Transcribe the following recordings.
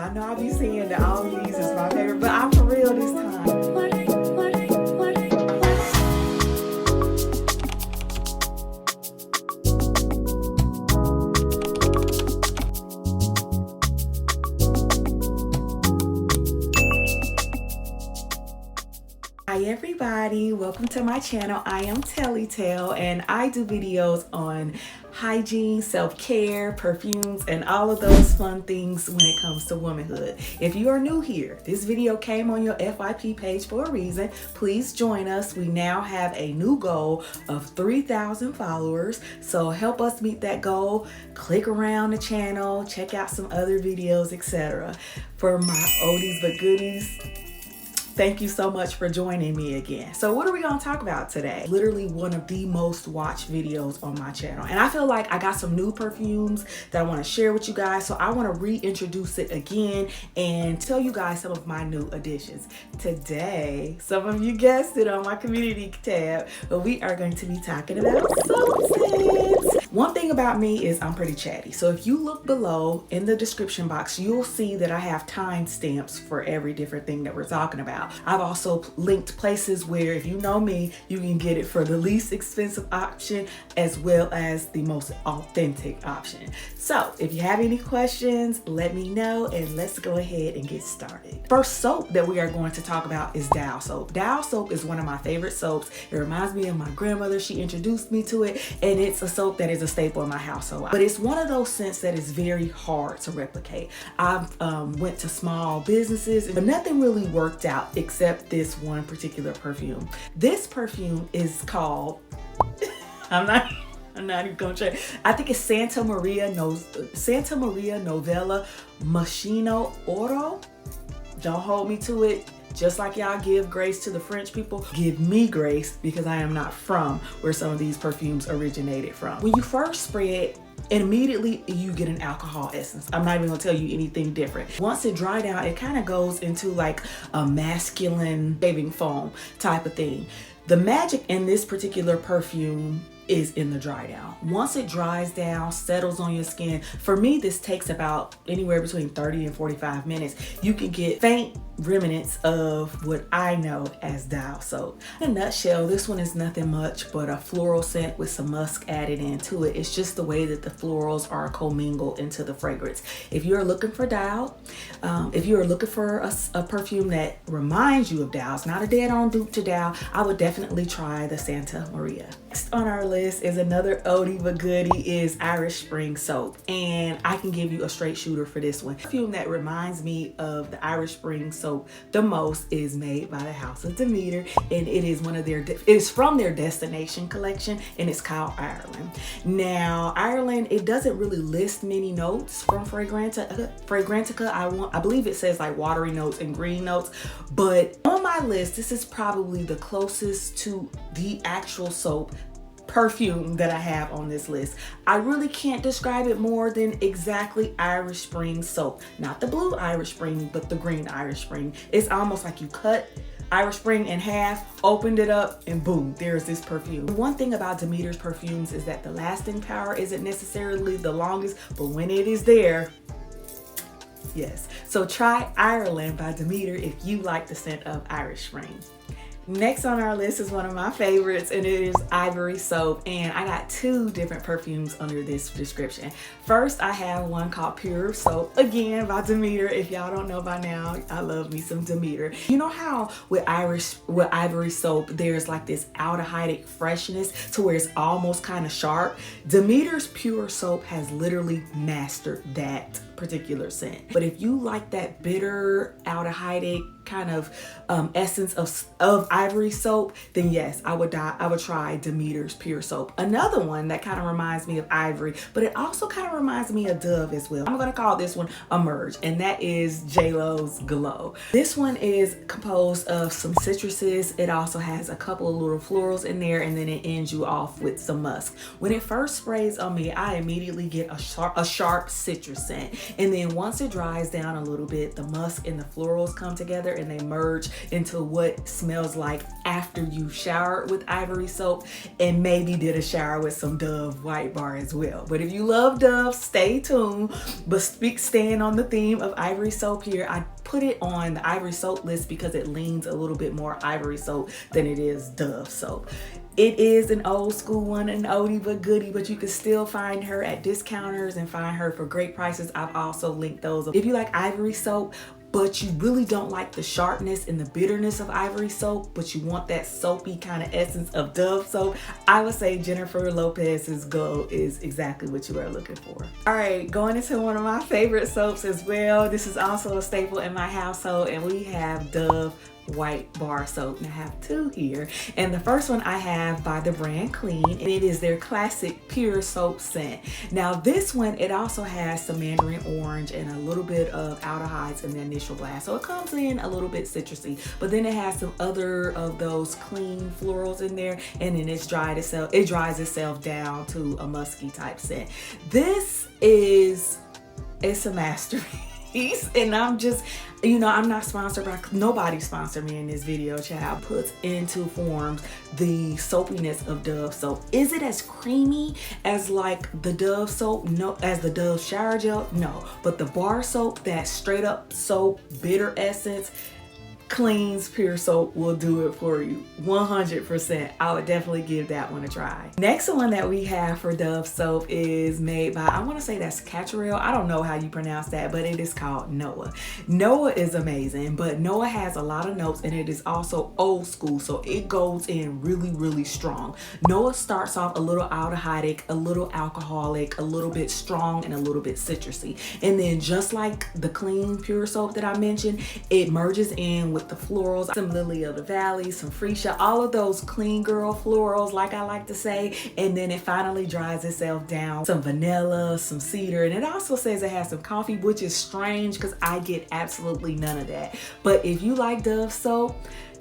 I know I be saying that all of these is my favorite, but I'm for real this time. Hi everybody, welcome to my channel. I am Tellytale and I do videos on hygiene, self-care, perfumes, and all of those fun things when it comes to womanhood. If you are new here, this video came on your FYP page for a reason. Please join us. We now have a new goal of 3,000 followers, so help us meet that goal. Click around the channel, check out some other videos, etc. For my oldies but goodies, thank you so much for joining me again. So what are we gonna talk about today? Literally one of the most watched videos on my channel. And I feel like I got some new perfumes that I wanna share with you guys. So I wanna reintroduce it again and tell you guys some of my new additions. Today, some of you guessed it on my community tab, but we are going to be talking about soap scents. One thing about me is I'm pretty chatty. So if you look below in the description box, you'll see that I have timestamps for every different thing that we're talking about. I've also linked places where, if you know me, you can get it for the least expensive option as well as the most authentic option. So if you have any questions, let me know and let's go ahead and get started. First soap that we are going to talk about is Dial soap. Dial soap is one of my favorite soaps. It reminds me of my grandmother. She introduced me to it, and it's a soap that is a staple in my household. But it's one of those scents that is very hard to replicate. I've went to small businesses, but nothing really worked out except this one particular perfume. This perfume is called, I'm not even gonna try. I think it's Santa Maria Novella Machino Oro. Don't hold me to it. Just like y'all give grace to the French people, give me grace because I am not from where some of these perfumes originated from. When you first spray it, immediately you get an alcohol essence. I'm not even gonna tell you anything different. Once it dries down, it kind of goes into like a masculine shaving foam type of thing. The magic in this particular perfume is in the dry down. Once it dries down, settles on your skin, for me this takes about anywhere between 30 and 45 minutes. You can get faint remnants of what I know as Dial soap. In a nutshell, this one is nothing much but a floral scent with some musk added into it. It's just the way that the florals are commingled into the fragrance. If you're looking for Dial, if you're looking for a perfume that reminds you of Dial, it's not a dead-on dupe to Dial, I would definitely try the Santa Maria. Next on our list is another oldie but goodie, is Irish Spring soap, and I can give you a straight shooter for this one. The perfume that reminds me of the Irish Spring soap the most is made by the House of Demeter, and it is from their Destination collection, and it's called Ireland. Now Ireland, it doesn't really list many notes from Fragrantica. I believe it says like watery notes and green notes, but on my list this is probably the closest to the actual soap perfume that I have on this list. I really can't describe it more than exactly Irish Spring soap. Not the blue Irish Spring, but the green Irish Spring. It's almost like you cut Irish Spring in half, opened it up, and boom, there's this perfume. One thing about Demeter's perfumes is that the lasting power isn't necessarily the longest, but when it is there, yes. So try Ireland by Demeter if you like the scent of Irish Spring. Next on our list is one of my favorites, and it is Ivory soap, and I got two different perfumes under this description. First, I have one called Pure Soap, again by Demeter. If y'all don't know by now, I love me some Demeter. You know how with Ivory soap, there's like this aldehydic freshness to where it's almost kind of sharp? Demeter's Pure Soap has literally mastered that particular scent. But if you like that bitter aldehydic kind of essence of Ivory soap, then yes, I would try Demeter's Pure Soap. Another one that kind of reminds me of Ivory, but it also kind of reminds me of Dove as well. I'm gonna call this one Emerge, and that is JLo's Glow. This one is composed of some citruses. It also has a couple of little florals in there, and then it ends you off with some musk. When it first sprays on me, I immediately get a sharp citrus scent, and then once it dries down a little bit, the musk and the florals come together, and they merge into what smells like after you showered with Ivory soap and maybe did a shower with some Dove White Bar as well. But if you love Dove, stay tuned. But staying on the theme of Ivory soap here, I put it on the Ivory soap list because it leans a little bit more Ivory soap than it is Dove soap. It is an old school one, an oldie but goodie, but you can still find her at discounters and find her for great prices. I've also linked those. If you like Ivory soap, but you really don't like the sharpness and the bitterness of Ivory soap, but you want that soapy kind of essence of Dove soap, I would say Jennifer Lopez's Go is exactly what you are looking for. All right, going into one of my favorite soaps as well. This is also a staple in my household, and we have Dove White Bar soap, and I have two here. And the first one I have by the brand Clean, and it is their classic pure soap scent. Now this one, it also has some mandarin orange and a little bit of aldehydes in the initial blast, so it comes in a little bit citrusy, but then it has some other of those clean florals in there, and then it dries itself down to a musky type scent. It's a masterpiece. And I'm just, you know, I'm not sponsored by, nobody sponsored me in this video, child. Puts into forms the soapiness of Dove soap. Is it as creamy as like the Dove soap? No. As the Dove shower gel? No. But the bar soap, that straight up soap, bitter essence, Clean's pure soap will do it for you 100%. I would definitely give that one a try. Next one that we have for Dove soap is made by, I want to say that's Catrell. I don't know how you pronounce that, but it is called Noah. Noah is amazing, but Noah has a lot of notes, and it is also old school, so it goes in really, really strong. Noah starts off a little aldehydic, a little alcoholic, a little bit strong, and a little bit citrusy. And then just like the Clean pure soap that I mentioned, it merges in with the florals, some Lily of the Valley, some Freesia, all of those clean girl florals, like I like to say, and then it finally dries itself down. Some vanilla, some cedar, and it also says it has some coffee, which is strange because I get absolutely none of that. But if you like Dove soap,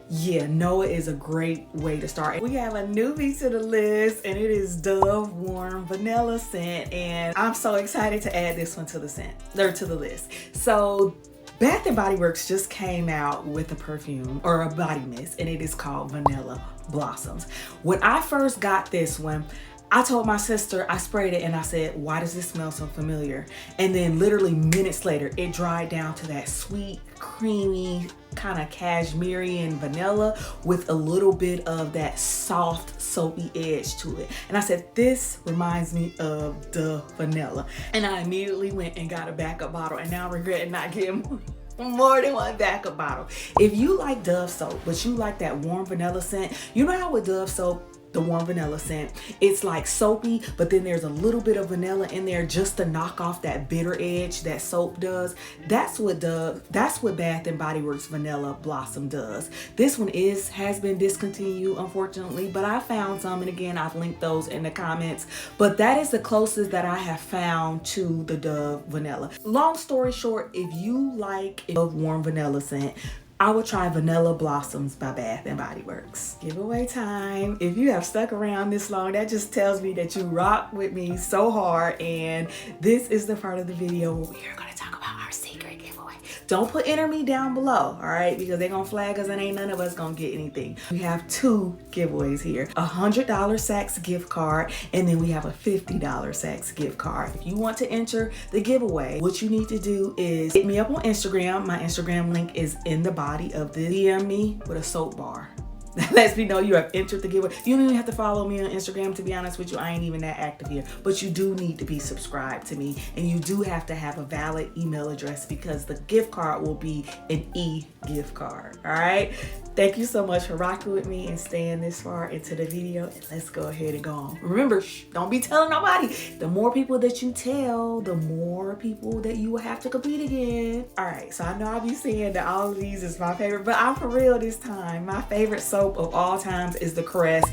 yeah, Noah is a great way to start. We have a newbie to the list, and it is Dove Warm Vanilla Scent, and I'm so excited to add this one to the list. So Bath & Body Works just came out with a perfume or a body mist, and it is called Vanilla Blossoms. When I first got this one, I told my sister, I sprayed it and I said, why does this smell so familiar? And then literally minutes later, it dried down to that sweet, creamy, kind of cashmere vanilla with a little bit of that soft, soapy edge to it. And I said, this reminds me of the vanilla. And I immediately went and got a backup bottle, and now I regret not getting more than one backup bottle. If you like Dove soap, but you like that warm vanilla scent, you know how with Dove soap, the warm vanilla scent, it's like soapy, but then there's a little bit of vanilla in there just to knock off that bitter edge that soap does. That's what Bath & Body Works Vanilla Blossom does. This one has been discontinued, unfortunately, but I found some, and again, I've linked those in the comments. But that is the closest that I have found to the Dove Vanilla. Long story short, if you like a warm vanilla scent, I would try Vanilla Blossoms by Bath & Body Works. Giveaway time. If you have stuck around this long, that just tells me that you rock with me so hard, and this is the part of the video where we are going to talk about our secret giveaway. Don't put enter me down below, all right? Because they're gonna flag us and ain't none of us gonna get anything. We have two giveaways here. A $100 Saks gift card, and then we have a $50 Saks gift card. If you want to enter the giveaway, what you need to do is hit me up on Instagram. My Instagram link is in the body of this. DM me with a soap bar. That lets me know you have entered the giveaway. You don't even have to follow me on Instagram, to be honest with you. I ain't even that active here. But you do need to be subscribed to me, and you do have to have a valid email address because the gift card will be an e-gift card. All right? Thank you so much for rocking with me and staying this far into the video. And let's go ahead and go on. Remember, don't be telling nobody. The more people that you tell, the more people that you will have to compete against. All right, so I know I'll be saying that all of these is my favorite, but I'm for real this time. My favorite soap of all times is the CARESS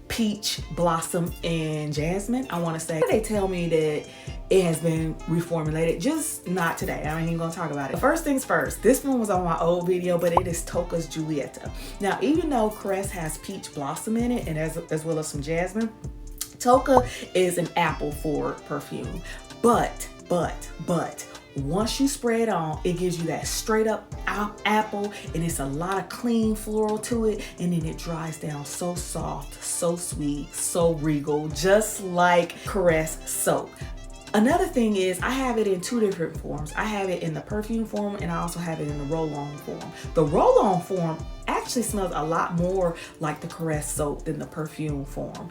Peach, Blossom, and Jasmine. I want to say they tell me that it has been reformulated, just not today. I ain't even gonna talk about it. But first things first, this one was on my old video, but it is Tocca's Julieta. Now, even though CARESS has Peach Blossom in it, and as well as some Jasmine, Tocca is an apple forward perfume. But Once you spray it on, it gives you that straight up apple, and it's a lot of clean floral to it, and then it dries down so soft, so sweet, so regal, just like CARESS soap. Another thing is I have it in 2 different forms. I have it in the perfume form, and I also have it in the roll-on form. The roll-on form actually smells a lot more like the CARESS soap than the perfume form.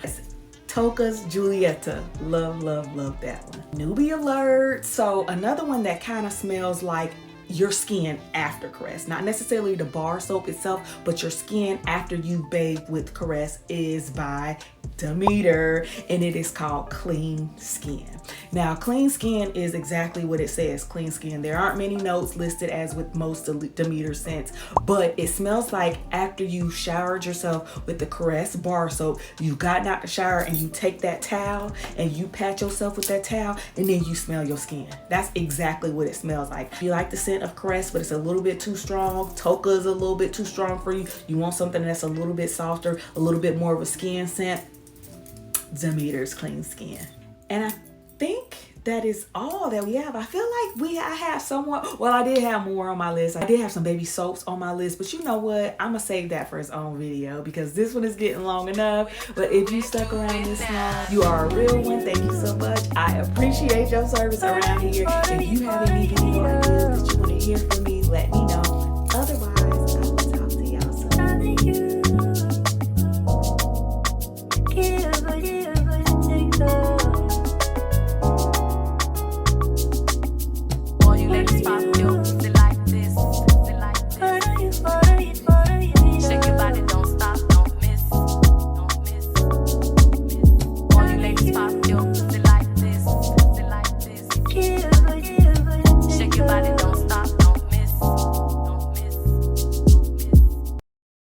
Tocca's Julieta. Love, love, love that one. Newbie alert. So another one that kind of smells like your skin after CARESS. Not necessarily the bar soap itself, but your skin after you bathe with CARESS is by Demeter, and it is called Clean Skin. Now, Clean Skin is exactly what it says, clean skin. There aren't many notes listed as with most Demeter scents, but it smells like after you showered yourself with the CARESS bar soap, you got out the shower and you take that towel and you pat yourself with that towel, and then you smell your skin. That's exactly what it smells like. If you like the scent of CARESS, but it's a little bit too strong, Tocca is a little bit too strong for you, you want something that's a little bit softer, a little bit more of a skin scent, Demeter's Clean Skin. And I think that is all that we have. I feel like I have somewhat, well, I did have more on my list. I did have some baby soaps on my list, but you know what? I'm gonna save that for its own video because this one is getting long enough. But if you stuck around this long, you are a real one. Thank you so much. I appreciate your service around here. If you have any video ideas that you want to hear from me, let me know. Otherwise, I will talk to y'all soon.